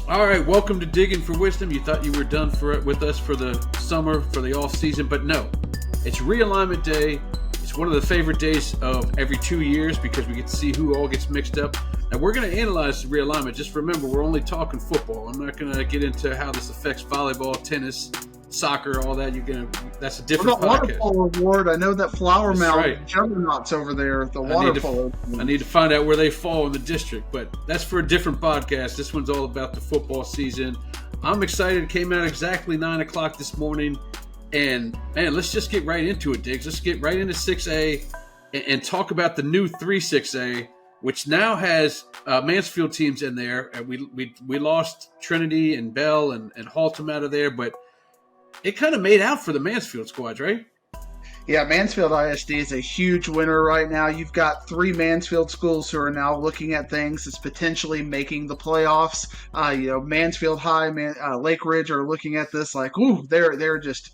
All right, welcome to Digging for Wizdom. You thought you were done with us for the summer, for the off season, but no. It's Realignment Day. It's one of the favorite days of every 2 years because we get to see who all gets mixed up. And we're going to analyze the realignment. Just remember, we're only talking football. I'm not going to get into how this affects volleyball, tennis, soccer, all that. That's a different podcast. Water polo award. I know that Flower Mound juggernauts over there. The water polo. I need to find out where they fall in the district, but that's for a different podcast. This one's all about the football season. I'm excited. It came out exactly 9 o'clock this morning. And, man, let's just get right into it, Diggs. Let's get right into 6A and talk about the new 3-6A, which now has Mansfield teams in there. And we lost Trinity and Bell and Haltom out of there, but it kind of made out for the Mansfield squads, right? Yeah, Mansfield ISD is a huge winner right now. You've got 3 Mansfield schools who are now looking at things as potentially making the playoffs. Mansfield High, Lake Ridge are looking at this like, ooh, they're just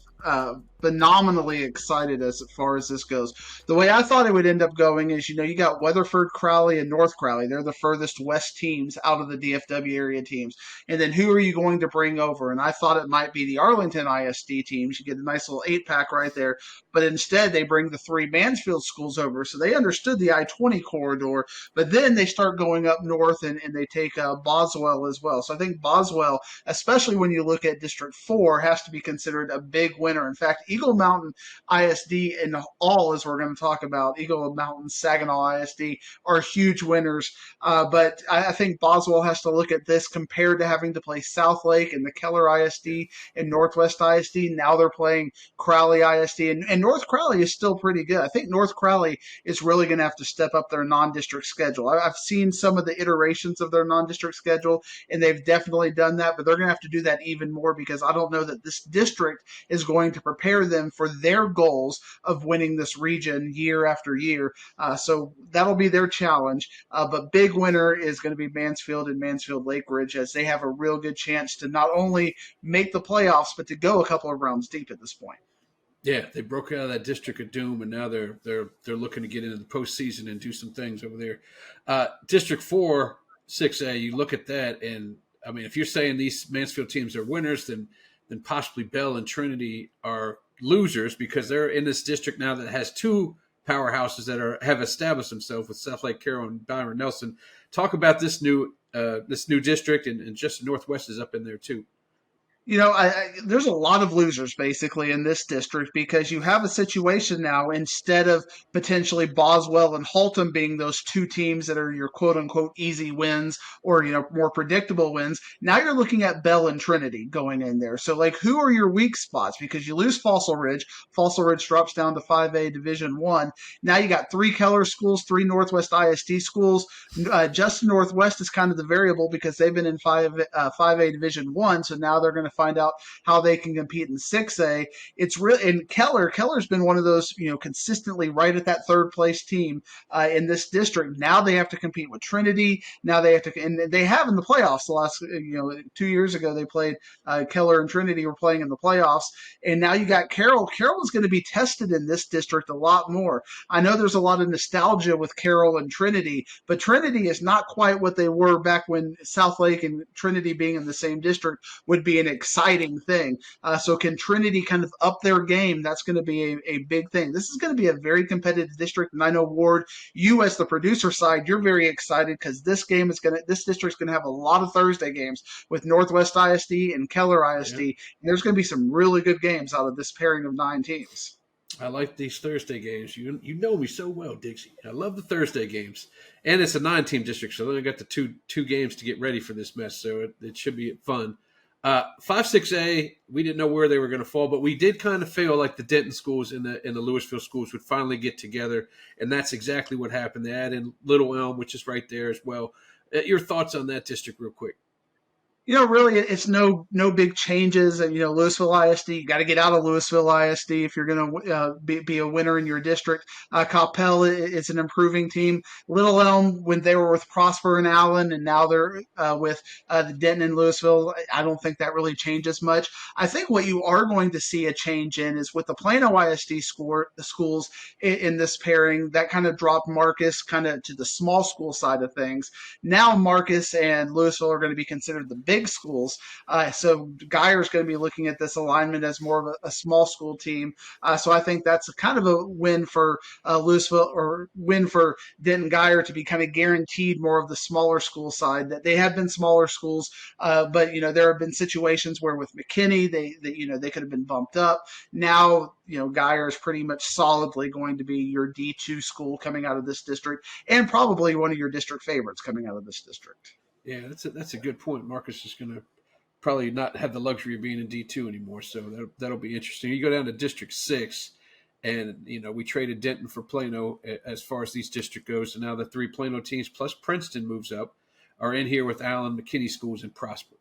phenomenally excited as far as this goes. The way I thought it would end up going is, you got Weatherford, Crowley, and North Crowley. They're the furthest west teams out of the DFW area teams. And then who are you going to bring over? And I thought it might be the Arlington ISD teams. You get a nice little 8-pack right there. But instead, they bring the 3 Mansfield schools over. So they understood the I-20 corridor. But then they start going up north and they take Boswell as well. So I think Boswell, especially when you look at District 4, has to be considered a big winner. In fact, Eagle Mountain ISD and all, as we're going to talk about, Eagle Mountain, Saginaw ISD are huge winners. But I think Boswell has to look at this compared to having to play South Lake and the Keller ISD and Northwest ISD. Now they're playing Crowley ISD, and North Crowley is still pretty good. I think North Crowley is really going to have to step up their non-district schedule. I've seen some of the iterations of their non-district schedule, and they've definitely done that, but they're going to have to do that even more because I don't know that this district is going to prepare them for their goals of winning this region year after year. So that'll be their challenge. But big winner is going to be Mansfield and Mansfield Lake Ridge, as they have a real good chance to not only make the playoffs, but to go a couple of rounds deep at this point. Yeah, they broke out of that district of doom, and now they're looking to get into the postseason and do some things over there. District 4, 6A, you look at that, and I mean, if you're saying these Mansfield teams are winners, then possibly Bell and Trinity are losers because they're in this district now that has 2 powerhouses that have established themselves with South Lake Carroll and Byron Nelson. Talk about this new district, and just Northwest is up in there too. There's a lot of losers basically in this district because you have a situation now, instead of potentially Boswell and Haltom being those 2 teams that are your quote unquote easy wins or, more predictable wins. Now you're looking at Bell and Trinity going in there. So like, who are your weak spots? Because you lose Fossil Ridge. Fossil Ridge drops down to 5A Division 1. Now you got 3 Keller schools, 3 Northwest ISD schools. Just Northwest is kind of the variable because they've been in 5A Division 1. So now they're going to find out how they can compete in 6A. It's really in Keller's been one of those, consistently right at that 3rd place team in this district. Now they have to compete with Trinity. Now they have to, and they have in the playoffs the last, 2 years ago they played Keller and Trinity were playing in the playoffs, and now you got Carroll. Carroll is going to be tested in this district a lot more. I know there's a lot of nostalgia with Carroll and Trinity, but Trinity is not quite what they were back when South Lake and Trinity being in the same district would be an exciting thing. So can Trinity kind of up their game? That's going to be a big thing. This is going to be a very competitive district, and I know, Ward, you as the producer side, you're very excited because this district's going to have a lot of Thursday games with Northwest ISD and Keller ISD. Yeah. And there's going to be some really good games out of this pairing of 9 teams. I like these Thursday games. You know me so well, Dixie. I love the Thursday games. And it's a 9-team district, so then I got the two games to get ready for this mess, so it should be fun. 5-6A, we didn't know where they were going to fall, but we did kind of feel like the Denton schools and the Louisville schools would finally get together, and that's exactly what happened. They add in Little Elm, which is right there as well. Your thoughts on that district real quick? Really, it's no big changes. And, Louisville ISD, you got to get out of Louisville ISD if you're going to be a winner in your district. Coppell is an improving team. Little Elm, when they were with Plano and Allen, and now they're with the Denton and Louisville, I don't think that really changes much. I think what you are going to see a change in is with the Plano ISD schools in this pairing, that kind of dropped Marcus kind of to the small school side of things. Now Marcus and Louisville are going to be considered the big schools. So Geyer's going to be looking at this alignment as more of a small school team. So I think that's kind of a win for Louisville, or win for Denton Geyer, to be kind of guaranteed more of the smaller school side. That they have been smaller schools, but there have been situations where with McKinney they could have been bumped up. Now Geyer is pretty much solidly going to be your D2 school coming out of this district, and probably one of your district favorites coming out of this district. Yeah, that's a good point. Marcus is going to probably not have the luxury of being in D2 anymore, so that'll be interesting. You go down to District 6, and we traded Denton for Plano as far as these district goes, and now the 3 Plano teams plus Princeton moves up are in here with Allen, McKinney schools, and Prosper.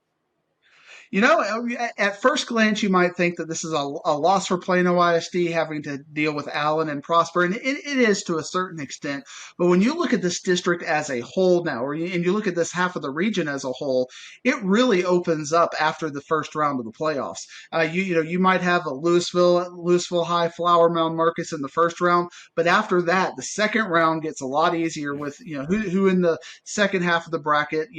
At first glance, you might think that this is a loss for Plano ISD having to deal with Allen and Prosper, and it is to a certain extent. But when you look at this district as a whole now, and you look at this half of the region as a whole, it really opens up after the first round of the playoffs. You might have a Louisville High, Flower Mound, Marcus in the first round, but after that, the second round gets a lot easier with who in the second half of the bracket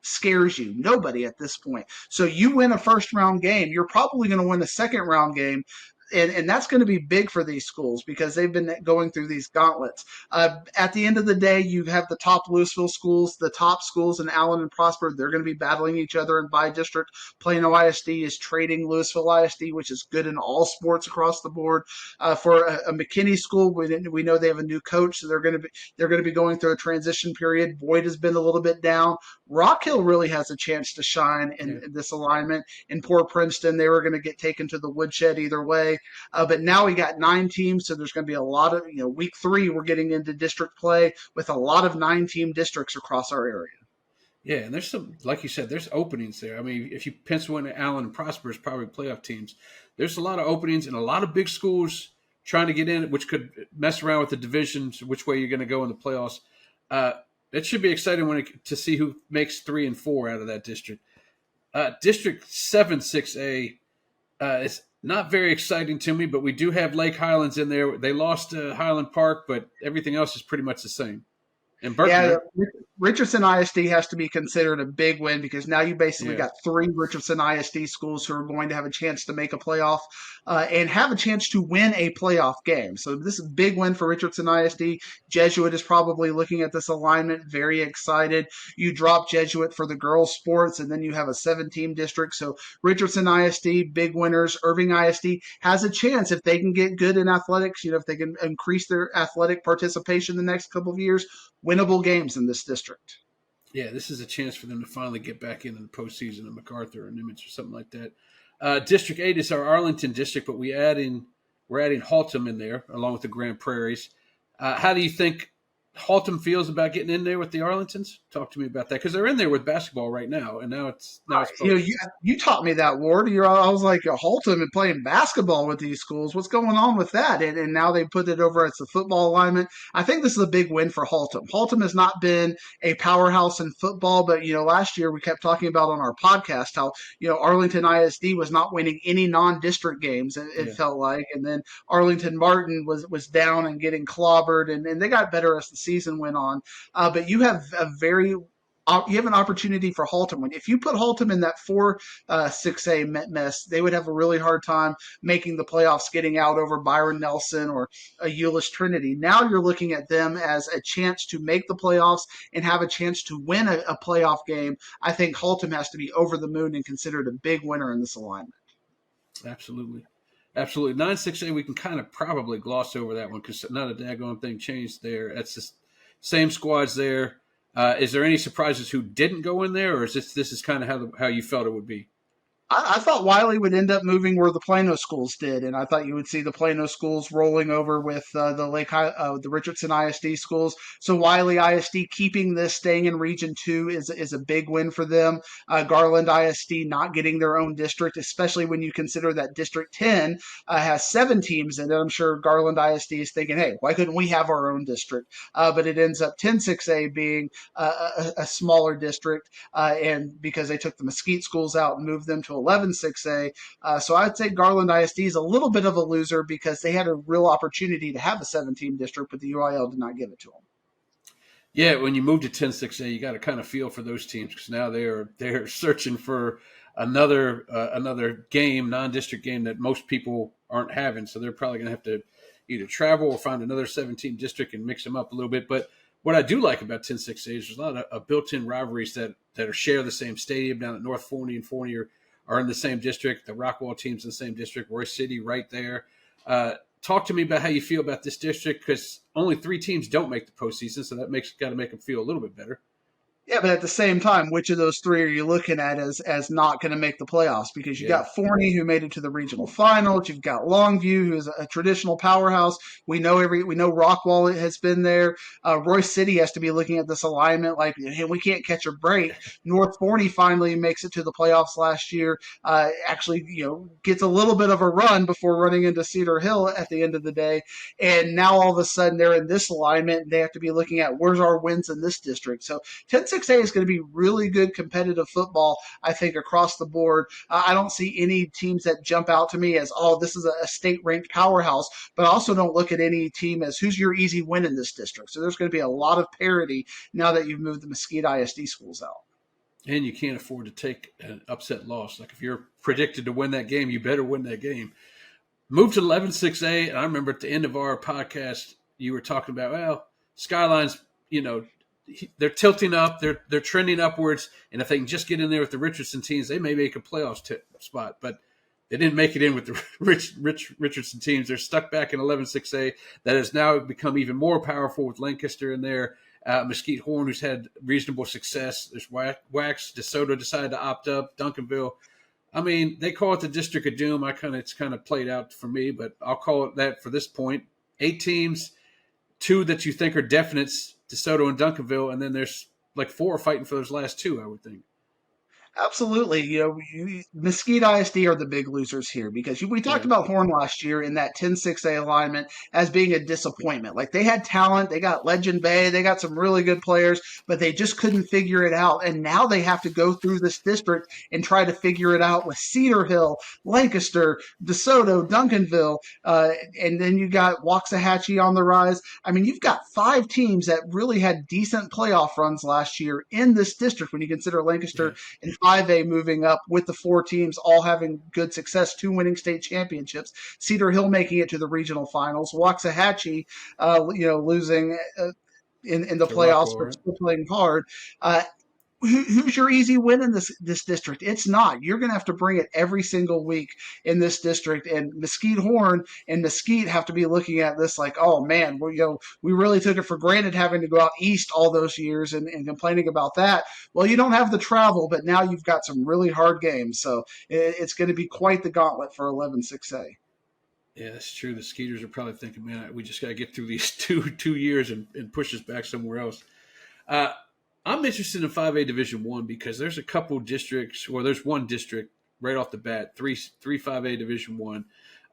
scares you. Nobody at this point. So you win a first round game, you're probably going to win a second round game. And that's going to be big for these schools because they've been going through these gauntlets. At the end of the day, you have the top Louisville schools, the top schools in Allen and Prosper. They're going to be battling each other in by district. Plano ISD is trading Louisville ISD, which is good in all sports across the board. For a McKinney school, we know they have a new coach, so they're going to be going through a transition period. Boyd has been a little bit down. Rock Hill really has a chance to shine in this alignment. And poor Princeton, they were going to get taken to the woodshed either way. But now we got 9 teams, so there's going to be a lot of, week 3, we're getting into district play with a lot of 9-team districts across our area. Yeah, and there's some, like you said, there's openings there. I mean, if you pencil in Allen and Prosper as probably playoff teams, there's a lot of openings and a lot of big schools trying to get in, which could mess around with the divisions, which way you're going to go in the playoffs. It should be exciting to see who makes 3 and 4 out of that district. District 7, 6A is not very exciting to me, but we do have Lake Highlands in there. They lost to Highland Park, but everything else is pretty much the same. And Richardson ISD has to be considered a big win because now you basically got 3 Richardson ISD schools who are going to have a chance to make a playoff and have a chance to win a playoff game. So this is a big win for Richardson ISD. Jesuit is probably looking at this alignment, very excited. You drop Jesuit for the girls' sports, and then you have a 7-team district. So Richardson ISD, big winners. Irving ISD has a chance if they can get good in athletics, if they can increase their athletic participation the next couple of years, winnable games in this district. Yeah, this is a chance for them to finally get back into the postseason of MacArthur or Nimitz or something like that. District 8 is our Arlington district, but we're adding Haltom in there along with the Grand Prairies. How do you think Haltom feels about getting in there with the Arlingtons? Talk to me about that because they're in there with basketball right now, and now it's you taught me that, Ward. I was like Haltom and playing basketball with these schools. What's going on with that? And now they put it over as the football alignment. I think this is a big win for Haltom. Haltom has not been a powerhouse in football, but last year we kept talking about on our podcast how Arlington ISD was not winning any non-district games. It felt like, and then Arlington Martin was down and getting clobbered, and they got better as the season went on. But you have an opportunity for Haltom. If you put Haltom in that 4-6A mess, they would have a really hard time making the playoffs, getting out over Byron Nelson or a Euless Trinity. Now you're looking at them as a chance to make the playoffs and have a chance to win a playoff game. I think Haltom has to be over the moon and considered a big winner in this alignment. Absolutely. 9-6A, we can kind of probably gloss over that one because not a daggone thing changed there. That's the same squads there. Is there any surprises who didn't go in there, or is this is kind of how you felt it would be? I thought Wiley would end up moving where the Plano schools did, and I thought you would see the Plano schools rolling over with the Richardson ISD schools. So Wiley ISD keeping this, staying in Region 2 is a big win for them. Garland ISD not getting their own district, especially when you consider that District 10 has 7 teams in it. I'm sure Garland ISD is thinking, hey, why couldn't we have our own district? But it ends up 10-6A being a smaller district, and because they took the Mesquite schools out and moved them to 11-6A. So I'd say Garland ISD is a little bit of a loser because they had a real opportunity to have a 7-team district, but the UIL did not give it to them. Yeah, when you move to 10-6A, you got to kind of feel for those teams because now they're searching for another game, non-district game that most people aren't having. So they're probably going to have to either travel or find another 17 district and mix them up a little bit. But what I do like about 10-6A is there's a lot of built-in rivalries that are share the same stadium down at North Forney, and Forney are in the same district. The Rockwall team's in the same district. Royce City right there. Talk to me about how you feel about this district because only 3 teams don't make the postseason, so that got to make them feel a little bit better. Yeah, but at the same time, which of those three are you looking at as not going to make the playoffs? Because you Yeah, got Forney who made it to the regional finals. You've got Longview who is a traditional powerhouse. We know Rockwall has been there. Royce City has to be looking at this alignment like, hey, we can't catch a break. North Forney finally makes it to the playoffs last year. Actually, gets a little bit of a run before running into Cedar Hill at the end of the day. And now all of a sudden they're in this alignment and they have to be looking at where's our wins in this district. So 10-6A is going to be really good competitive football, I think, across the board. I don't see any teams that jump out to me as, oh, this is a state-ranked powerhouse, but I also don't look at any team as who's your easy win in this district. So there's going to be a lot of parity now that you've moved the Mesquite ISD schools out. and you can't afford to take an upset loss. Like if you're predicted to win that game, you better win that game. Move to 11-6A, and I remember at the end of our podcast, you were talking about, well, Skyline's, they're tilting up, they're trending upwards, and if they can just get in there with the Richardson teams, they may make a playoff spot. But they didn't make it in with the Richardson teams. They're stuck back in 11-6A. That has now become even more powerful with Lancaster in there. Mesquite Horn, who's had reasonable success. There's Wax. DeSoto decided to opt up. Duncanville. I mean, they call it the District of Doom. It's kind of played out for me, but I'll call it that for this point. 8 teams, 2 that you think are definites, DeSoto and Duncanville, and then there's like 4 fighting for those last 2, I would think. Absolutely. Mesquite ISD are the big losers here because we talked Yeah, about Horn last year in that 10-6A alignment as being a disappointment. Like they had talent, they got Legend Bay, they got some really good players, but they just couldn't figure it out. And now they have to go through this district and try to figure it out with Cedar Hill, Lancaster, DeSoto, Duncanville, and then you got Waxahachie on the rise. I mean, you've got 5 teams that really had decent playoff runs last year in this district when you consider yeah. Lancaster and 5A moving up with the 4 teams all having good success, 2 winning state championships. Cedar Hill making it to the regional finals. Waxahachie, losing in the To playoffs, Rockwell, but right? still playing hard. Who's your easy win in this district? It's not. You're going to have to bring it every single week in this district. And Mesquite Horn and Mesquite have to be looking at this like, oh man, we really took it for granted having to go out east all those years and complaining about that. Well, you don't have the travel, but now you've got some really hard games. So it's going to be quite the gauntlet for 11-6A. Yeah, that's true. The Skeeters are probably thinking, man, we just got to get through these two years and push us back somewhere else. Uh, I'm interested in 5A Division One because there's a couple districts, or there's one district right off the bat, three 5A Division One.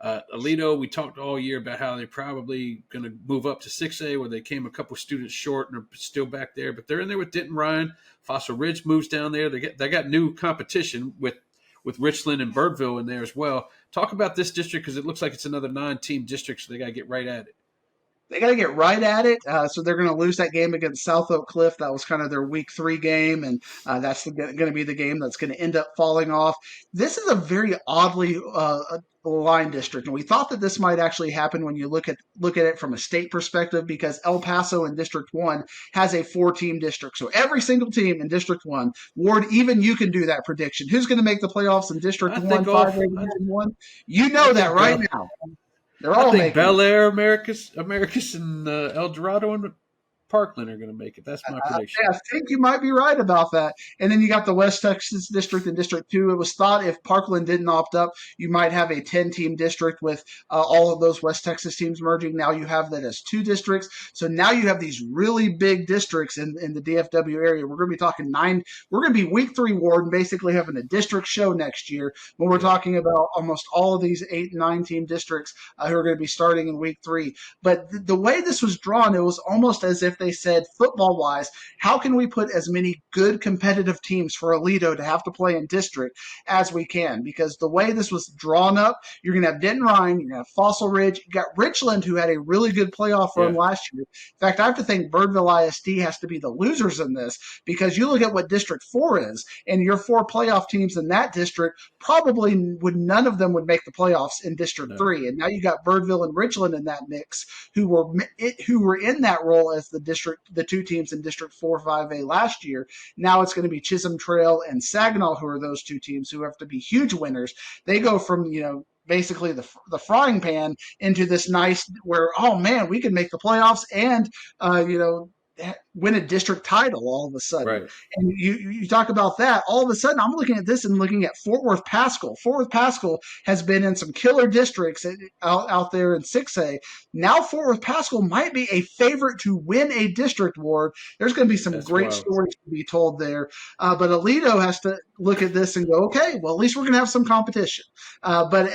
Alito, we talked all year about how they're probably going to move up to 6A, where they came a couple students short and are still back there, but they're in there with Denton Ryan. Fossil Ridge moves down there. They got new competition with Richland and Birdville in there as well. Talk about this district because it looks like it's another 9-team district, so they got to get right at it. They got to get right at it. So they're going to lose that game against South Oak Cliff. That was kind of their week 3 game, and that's going to be the game that's going to end up falling off. This is a very oddly line district, and we thought that this might actually happen when you look at it from a state perspective, because El Paso in District 1 has a 4-team district. So every single team in District 1, Ward, even you can do that prediction. Who's going to make the playoffs in District I 1, think all 5A Division 1? You I know that think right Bell, now. They're I all think making it. Bel Air, Americus, and El Dorado and Parkland are going to make it. That's my prediction. I think you might be right about that. And then you got the West Texas district and District 2. It was thought if Parkland didn't opt up, you might have a 10-team district with all of those West Texas teams merging. Now you have that as 2 districts. So now you have these really big districts in the DFW area. We're going to be talking 9. We're going to be week 3, Ward, and basically having a district show next year when we're Yeah, talking about almost all of these 8 and 9-team districts who are going to be starting in week 3. But the way this was drawn, it was almost as if if they said, football-wise, how can we put as many good competitive teams for Aledo to have to play in district as we can? Because the way this was drawn up, you're going to have Denton Ryan, you're going to have Fossil Ridge, you got Richland, who had a really good playoff run last year. In fact, I have to think Birdville ISD has to be the losers in this, because you look at what District 4 is, and your 4 playoff teams in that district, probably none of them would make the playoffs in District 3. And now you got Birdville and Richland in that mix, who were in that role as the 2 teams in District 4 5A last year. Now it's going to be Chisholm Trail and Saginaw, who are those 2 teams who have to be huge winners. They go from, basically the frying pan into this nice where, oh man, we can make the playoffs and win a district title all of a sudden. Right. And you talk about that, all of a sudden I'm looking at this and looking at Fort Worth Pascal. Fort Worth Pascal has been in some killer districts out there in 6A. Now Fort Worth Pascal might be a favorite to win a district award. There's going to be some great stories to be told there. But Aledo has to look at this and go, okay, well, at least we're going to have some competition. But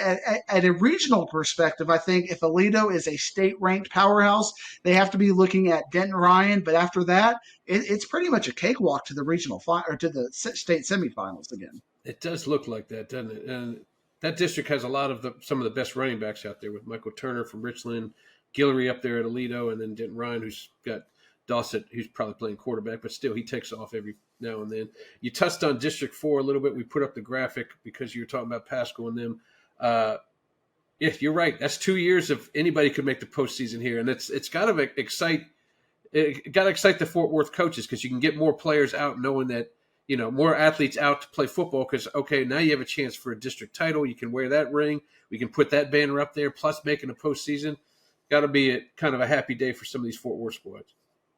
at a regional perspective, I think if Aledo is a state-ranked powerhouse, they have to be looking at Denton Ryan. But after that, it's pretty much a cakewalk to the regional or to the state semifinals again. It does look like that, doesn't it? And that district has a lot of some of the best running backs out there, with Michael Turner from Richland, Guillory up there at Aledo, and then Denton Ryan, who's got Dawson, who's probably playing quarterback, but still he takes off every now and then. You touched on District 4 a little bit. We put up the graphic because you were talking about Pascal and them. Yeah, you're right. That's 2 years of anybody could make the postseason here, and it's got to excite. It got to excite the Fort Worth coaches, because you can get more players out knowing that, more athletes out to play football, because, okay, now you have a chance for a district title. You can wear that ring. We can put that banner up there, plus making a postseason. Got to be kind of a happy day for some of these Fort Worth squads.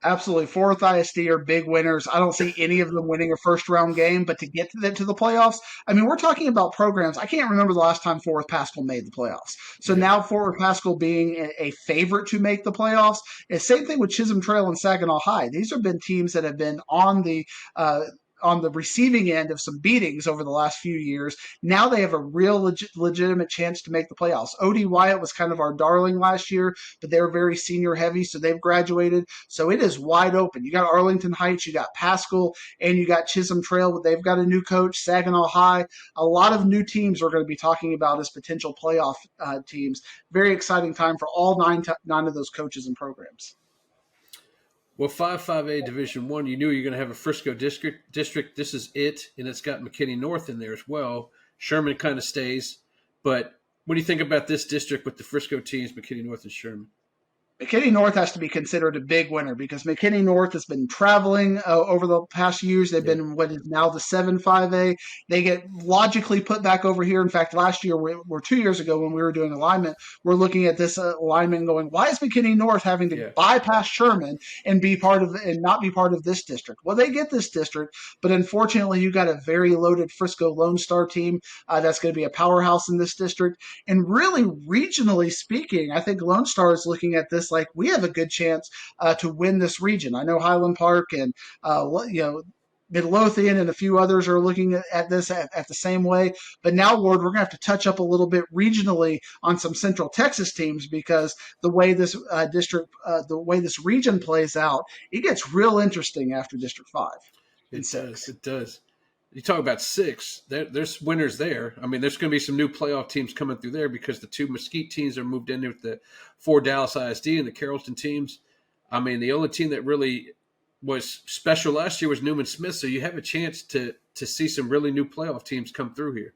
Absolutely. Fort Worth ISD are big winners. I don't see any of them winning a first-round game, but to get to the playoffs, I mean, we're talking about programs. I can't remember the last time Fort Worth Pascal made the playoffs. So now Fort Worth Pascal being a favorite to make the playoffs. And same thing with Chisholm Trail and Saginaw High. These have been teams that have been on the receiving end of some beatings over the last few years. Now they have a real legitimate chance to make the playoffs. O.D. Wyatt was kind of our darling last year, but they were very senior heavy, so they've graduated. So it is wide open. You got Arlington Heights, you got Pascal, and you got Chisholm Trail. They've got a new coach, Saginaw High. A lot of new teams we're going to be talking about as potential playoff teams. Very exciting time for all nine of those coaches and programs. Well, 5A Division I, you knew you were going to have a Frisco district. This is it, and it's got McKinney North in there as well. Sherman kind of stays. But what do you think about this district with the Frisco teams, McKinney North and Sherman? McKinney North has to be considered a big winner, because McKinney North has been traveling over the past years. They've been what is now the 7-5A. They get logically put back over here. In fact, last year, or 2 years ago when we were doing alignment, we're looking at this alignment going, why is McKinney North having to bypass Sherman and not be part of this district? Well, they get this district, but unfortunately, you got a very loaded Frisco Lone Star team that's going to be a powerhouse in this district. And really, regionally speaking, I think Lone Star is looking at this like, we have a good chance to win this region. I know Highland Park and Midlothian and a few others are looking at this at the same way. But now, Ward, we're going to have to touch up a little bit regionally on some Central Texas teams, because the way this this region plays out, it gets real interesting after District 5. It does. You talk about 6. There's winners there. I mean, there's going to be some new playoff teams coming through there, because the 2 Mesquite teams are moved in with the 4 Dallas ISD and the Carrollton teams. I mean, the only team that really was special last year was Newman Smith, so you have a chance to see some really new playoff teams come through here.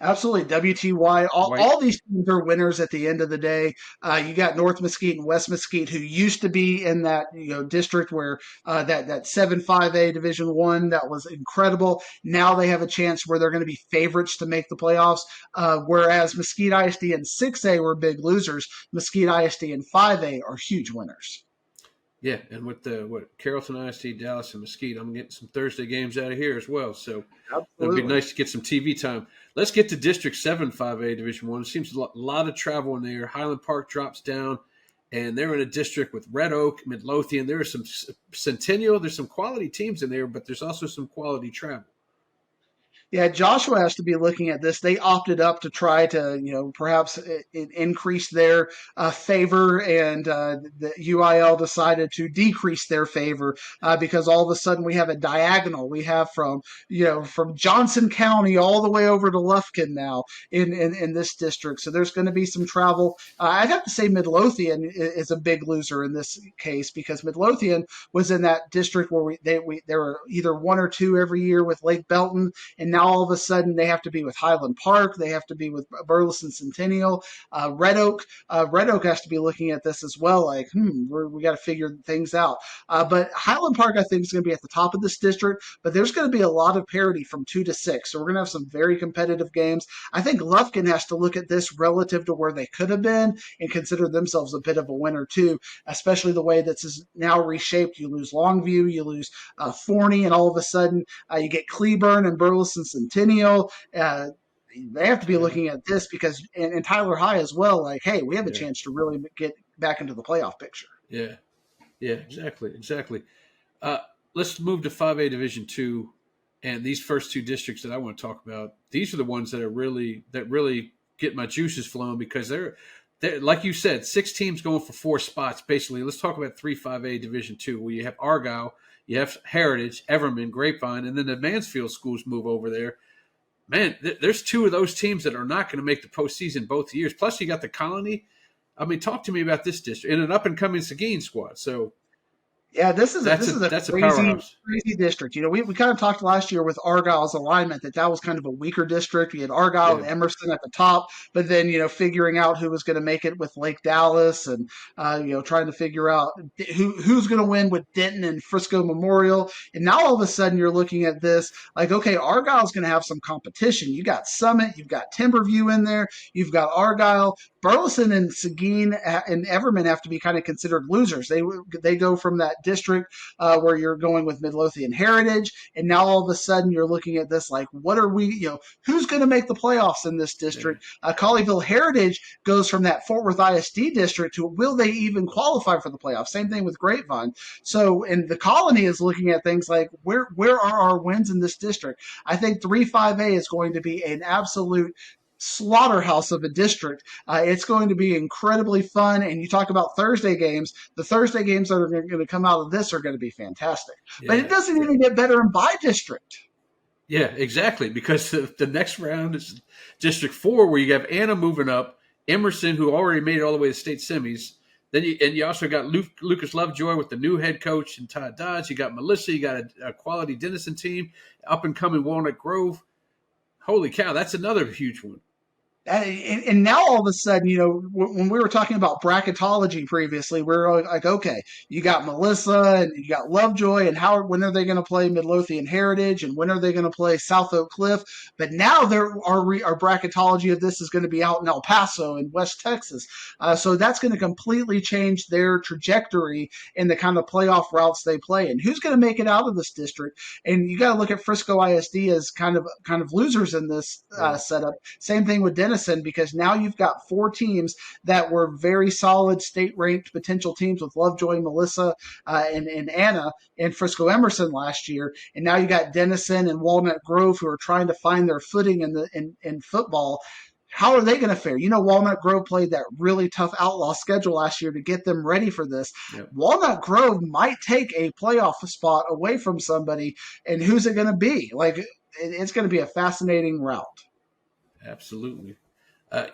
Absolutely. WTY. All these teams are winners at the end of the day. You got North Mesquite and West Mesquite, who used to be in that district where that 7-5A Division I that was incredible. Now they have a chance where they're going to be favorites to make the playoffs, whereas Mesquite ISD and 6A were big losers. Mesquite ISD and 5A are huge winners. Yeah, and with Carrollton ISD, Dallas, and Mesquite, I'm getting some Thursday games out of here as well. So it'll be nice to get some TV time. Let's get to District 7 5A Division I. It seems a lot of travel in there. Highland Park drops down, and they're in a district with Red Oak, Midlothian. There is some Centennial. There's some quality teams in there, but there's also some quality travel. Yeah, Joshua has to be looking at this. They opted up to try to, perhaps increase their favor, and the UIL decided to decrease their favor because all of a sudden we have a diagonal. We have from Johnson County all the way over to Lufkin now in this district. So there's going to be some travel. I'd have to say Midlothian is a big loser in this case because Midlothian was in that district where there were either one or two every year with Lake Belton, and now all of a sudden they have to be with Highland Park, they have to be with Burleson Centennial, Red Oak. Red Oak has to be looking at this as well, like, we got to figure things out. But Highland Park, I think, is going to be at the top of this district, but there's going to be a lot of parity from 2 to 6. So we're going to have some very competitive games. I think Lufkin has to look at this relative to where they could have been and consider themselves a bit of a winner too, especially the way this is now reshaped. You lose Longview, you lose Forney, and all of a sudden you get Cleburne and Burleson Centennial. They have to be looking at this because, and Tyler High as well, like, hey, we have a chance to really get back into the playoff picture. Yeah, exactly. Let's move to 5A Division II, and these first 2 districts that I want to talk about. These are the ones that really get my juices flowing because they're like you said, 6 teams going for 4 spots basically. Let's talk about 3 5A Division II, where you have Argyle, you have Heritage, Everman, Grapevine, and then the Mansfield schools move over there. Man, there's 2 of those teams that are not going to make the postseason both years. Plus, you got the Colony. I mean, talk to me about this district and an up-and-coming Seguin squad. So, yeah, this is a crazy district. We kind of talked last year with Argyle's alignment that was kind of a weaker district. We had Argyle and Emerson at the top, but then figuring out who was going to make it with Lake Dallas, and trying to figure out who's going to win with Denton and Frisco Memorial. And now all of a sudden you're looking at this like, okay, Argyle's going to have some competition. You got Summit, you've got Timberview in there, you've got Argyle. Burleson and Seguin and Everman have to be kind of considered losers. They go from that district where you're going with Midlothian Heritage, and now all of a sudden you're looking at this like, what are we? Who's going to make the playoffs in this district? Colleyville Heritage goes from that Fort Worth ISD district to will they even qualify for the playoffs? Same thing with Grapevine. So, and the Colony is looking at things like where are our wins in this district? I think 3-5A is going to be an absolute slaughterhouse of a district. It's going to be incredibly fun. And you talk about Thursday games. The Thursday games that are going to come out of this are going to be fantastic. But it doesn't even get better in by district. Yeah, exactly. Because the next round is District 4, where you have Anna moving up, Emerson, who already made it all the way to state semis. Then you also got Lucas Lovejoy with the new head coach and Todd Dodge. You got Melissa. You got a quality Denison team, up and coming Walnut Grove. Holy cow, that's another huge one. And now all of a sudden, when we were talking about bracketology previously, we were like, okay, you got Melissa and you got Lovejoy, and when are they going to play Midlothian Heritage, and when are they going to play South Oak Cliff? But now our bracketology of this is going to be out in El Paso in West Texas. So that's going to completely change their trajectory in the kind of playoff routes they play. And who's going to make it out of this district? And you got to look at Frisco ISD as kind of losers in this setup. Same thing with Denison, because now you've got 4 teams that were very solid state-ranked potential teams with Lovejoy, Melissa, and Anna and Frisco Emerson last year, and now you got Denison and Walnut Grove who are trying to find their footing in football. How are they going to fare? Walnut Grove played that really tough outlaw schedule last year to get them ready for this. Yep. Walnut Grove might take a playoff spot away from somebody, and who's it going to be? Like, it's going to be a fascinating route. Absolutely.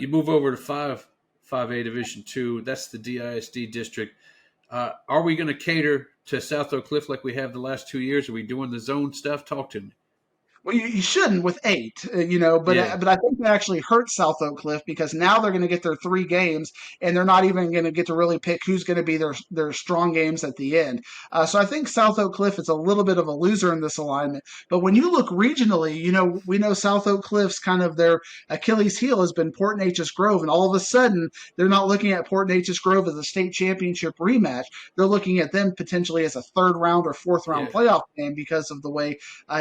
You move over to 5A Division II. That's the DISD district. Are we going to cater to South Oak Cliff like we have the last 2 years? Are we doing the zone stuff? Talk to me. Well, you shouldn't with 8, but I think that actually hurts South Oak Cliff because now they're going to get their 3 games, and they're not even going to get to really pick who's going to be their strong games at the end. So I think South Oak Cliff is a little bit of a loser in this alignment. But when you look regionally, we know South Oak Cliff's kind of their Achilles heel has been Port Neches Grove, and all of a sudden they're not looking at Port Neches Grove as a state championship rematch. They're looking at them potentially as a 3rd round or 4th round playoff game because of the way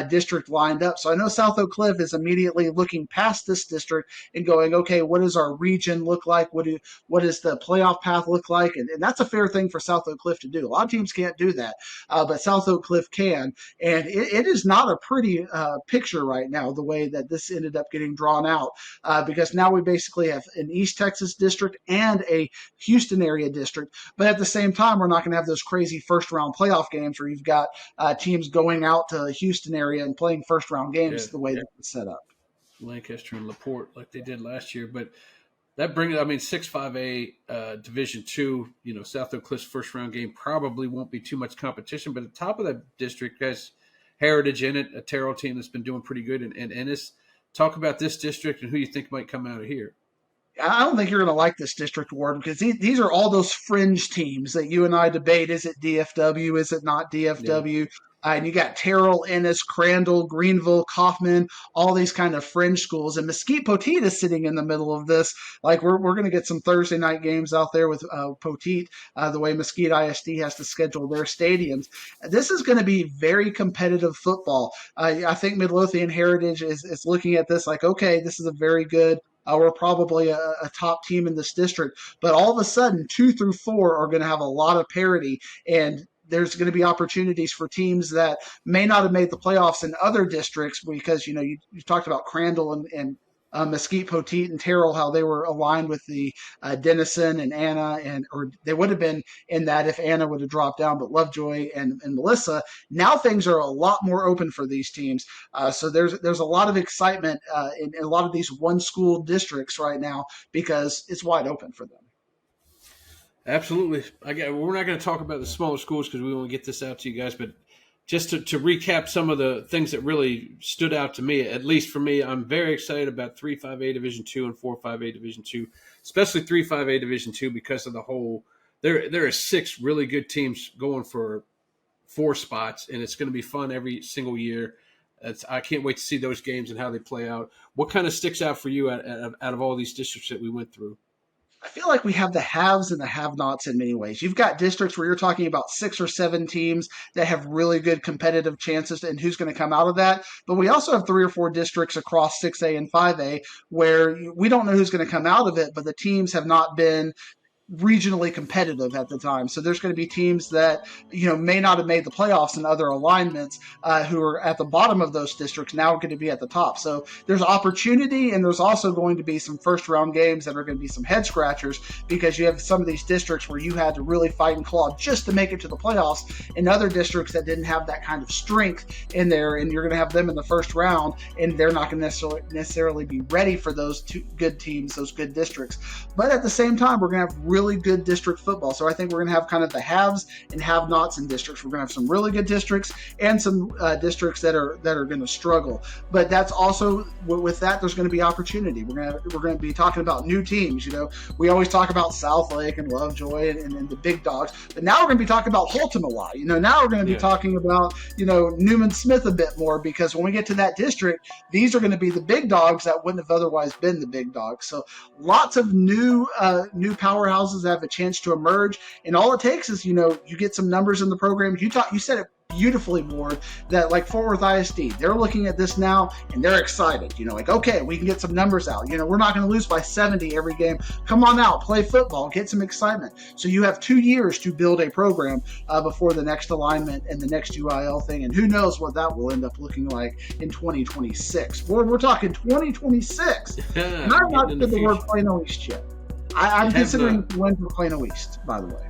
district lined up. up. So I know South Oak Cliff is immediately looking past this district and going, okay, what does our region look like? What does the playoff path look like? And that's a fair thing for South Oak Cliff to do. A lot of teams can't do that, but South Oak Cliff can. And it is not a pretty picture right now, the way that this ended up getting drawn out, because now we basically have an East Texas district and a Houston area district. But at the same time, we're not going to have those crazy first round playoff games where you've got teams going out to the Houston area and playing first round games the way that it's set up. Lancaster and LaPorte like they did last year. But that brings, I mean, 6-5A Division II, South Oak Cliff's first round game probably won't be too much competition. But at the top of that district, guys, Heritage in it, a Terrell team that's been doing pretty good. And Ennis, talk about this district and who you think might come out of here. I don't think you're going to like this district, Ward, because these are all those fringe teams that you and I debate. Is it DFW? Is it not DFW? Yeah. And you got Terrell, Ennis, Crandall, Greenville, Kaufman, all these kind of fringe schools. And Mesquite Poteet is sitting in the middle of this. Like we're going to get some Thursday night games out there with Poteet, the way Mesquite ISD has to schedule their stadiums. This is going to be very competitive football. I think Midlothian Heritage is looking at this like, okay, this is a very good we're probably a top team in this district. But all of a sudden, 2 through 4 are going to have a lot of parity, and there's going to be opportunities for teams that may not have made the playoffs in other districts because, you talked about Crandall and Mesquite Poteet and Terrell, how they were aligned with the Denison and Anna, or they would have been in that if Anna would have dropped down, but Lovejoy and Melissa. Now things are a lot more open for these teams. So there's a lot of excitement in a lot of these one school districts right now because it's wide open for them. Absolutely. We're not going to talk about the smaller schools because we want to get this out to you guys, but just to recap some of the things that really stood out to me, at least for me, I'm very excited about 3-5A Division II and 4-5A Division II, especially 3-5A Division II because of the whole – there are 6 really good teams going for 4 spots, and it's going to be fun every single year. I can't wait to see those games and how they play out. What kind of sticks out for you out of all these districts that we went through? I feel like we have the haves and the have-nots in many ways. You've got districts where you're talking about 6 or 7 teams that have really good competitive chances and who's going to come out of that. But we also have 3 or 4 districts across 6A and 5A where we don't know who's going to come out of it, but the teams have not been regionally competitive at the time. So there's going to be teams that, may not have made the playoffs in other alignments who are at the bottom of those districts now are going to be at the top. So there's opportunity, and there's also going to be some first round games that are going to be some head scratchers because you have some of these districts where you had to really fight and claw just to make it to the playoffs, and other districts that didn't have that kind of strength in there, and you're going to have them in the first round, and they're not going to necessarily be ready for those 2 good teams, those good districts. But at the same time, we're going to have really good district football. So I think we're going to have kind of the haves and have-nots in districts. We're going to have some really good districts and some districts that are going to struggle. But that's also with that, there's going to be opportunity. We're going to be talking about new teams. We always talk about Southlake and Lovejoy and the big dogs, but now we're going to be talking about Haltom a lot. Now we're going to be talking about Newman Smith a bit more because when we get to that district, these are going to be the big dogs that wouldn't have otherwise been the big dogs. So lots of new powerhouses have a chance to emerge, and all it takes is you get some numbers in the program. You said it beautifully, Ward, that like Fort Worth ISD, they're looking at this now and they're excited. Okay, we can get some numbers out. We're not going to lose by 70 every game. Come on out, play football, get some excitement. So you have 2 years to build a program before the next alignment and the next UIL thing, and who knows what that will end up looking like in 2026. Ward, we're talking 2026. And I'm not to the word Plano East yet. I'm considering the win for Plano East, by the way.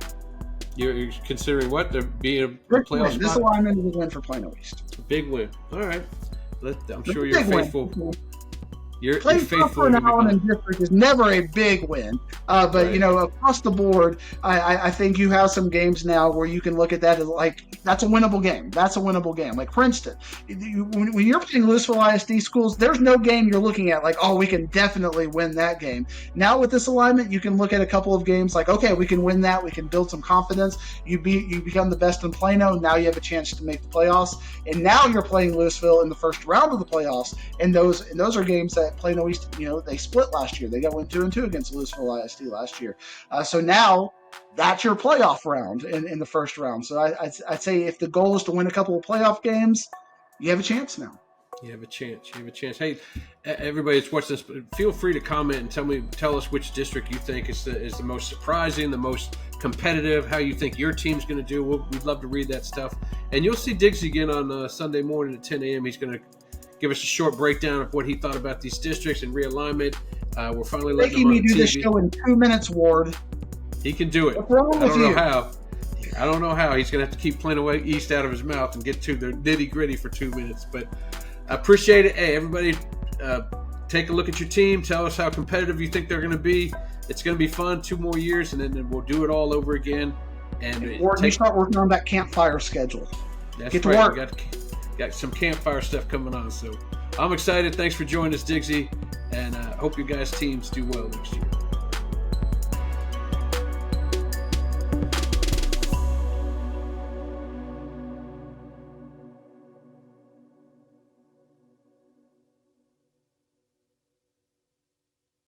You're considering what? There being a playoff spot? This alignment is a win for Plano East. It's a big win. All right. I'm sure you're faithful. You're faithful. Plano and Allen and district is never a big win, but right. Across the board, I think you have some games now where you can look at that as like that's a winnable game. That's a winnable game. Like Princeton, when you're playing Louisville ISD schools, there's no game you're looking at like, oh, we can definitely win that game. Now with this alignment, you can look at a couple of games like, okay, we can win that. We can build some confidence. You become the best in Plano. Now you have a chance to make the playoffs, and now you're playing Louisville in the first round of the playoffs, and those are games that Plano East, they split last year. They went 2-2 against Louisville ISD last year. So now that's your playoff round in the first round. So I'd say if the goal is to win a couple of playoff games, you have a chance now. You have a chance. You have a chance. Hey, everybody that's watching this, feel free to comment and tell us which district you think is the most surprising, the most competitive, how you think your team's going to do. We'd love to read that stuff. And you'll see Diggs again on Sunday morning at 10 a.m. He's going to give us a short breakdown of what he thought about these districts and realignment. We're finally letting him on me do TV. this show in 2 minutes, Ward. He can do it. What's wrong with you? I don't know how. He's going to have to keep Plano East out of his mouth and get to the nitty-gritty for 2 minutes. But I appreciate it. Hey, everybody, take a look at your team. Tell us how competitive you think they're going to be. It's going to be fun. 2 more years, and then we'll do it all over again. And you start working on that campfire schedule. That's Get to right. work. We got some campfire stuff coming on. So I'm excited. Thanks for joining us, Diggsy. And I hope you guys' teams do well next year.